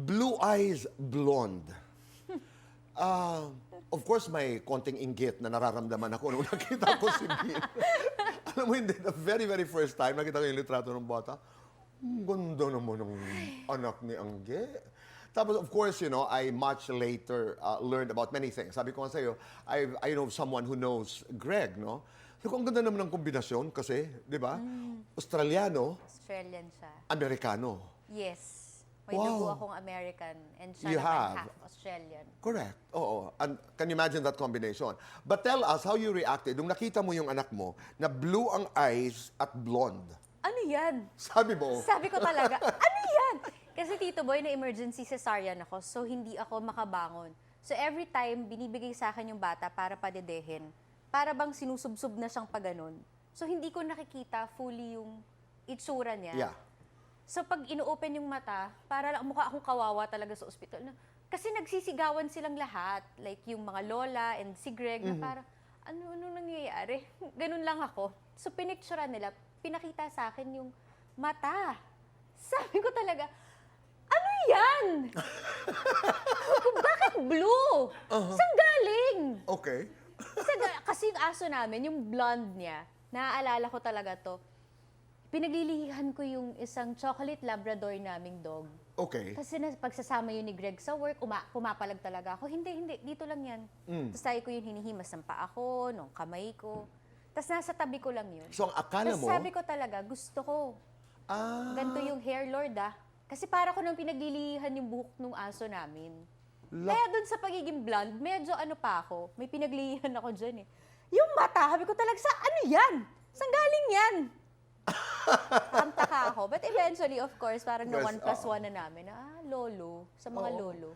Blue eyes, blonde. Of course, may konting inggit na nararamdaman ako nung nakita ko si Bill. Alam mo, hindi, the very, very first time, nakita ko yung litrato ng bata, ang ganda naman ng anak ni Angge. Tapos, of course, you know, I much later learned about many things. Sabi ko nga sa'yo, I know someone who knows Greg, no? Sabi ko, ang ganda naman ng kombinasyon kasi, di ba? Australiano, Australian siya. Amerikano. Yes. May Wow. dugo akong American and siya You naman have. half Australian. Correct. Oo. And can you imagine that combination? But tell us how you reacted nung nakita mo yung anak mo na blue ang eyes at blonde. Ano yan? Sabi mo, Sabi ko talaga, ano yan? Kasi Tito Boy, na emergency cesarean ako, so hindi ako makabangon. So every time, binibigay sa akin yung bata para padedehin. Para bang sinusubsob na siyang paganon. So hindi ko nakikita fully yung itsura niya. yeah. So pag ino-open yung mata, para lang mukha akong kawawa talaga sa ospital. Kasi nagsisigawan silang lahat. Like yung mga lola and si Greg na parang, ano nangyayari? Ganun lang ako. So pinicturean nila, pinakita sa akin yung mata. Sabi ko talaga, ano yan? Bakit blue? Saan galing? Okay. Kasi yung aso namin, yung blonde niya, naaalala ko talaga to, pinaglilihan ko yung isang chocolate Labrador naming dog. Okay. Kasi pagsasama yun ni Greg sa work, pumapalag talaga ako. Hindi, dito lang yan. Tapos tayo ko yung hinihimas ng paa ko, ng kamay ko. Tapos nasa tabi ko lang yun. So ang akala Tapos mo, sabi ko talaga, gusto ko. Ganito yung hair lord Kasi para ko nang pinaglilihan yung buhok ng aso namin. Kaya dun sa pagiging blonde, medyo ano pa ako, may pinaglilihan ako dyan eh. Yung mata, sabi ko talaga, ano yan? Saan galing yan? Tamtaka ako. But eventually, of course, parang na Yes, 1+1 na namin. Lolo. Sa mga lolo.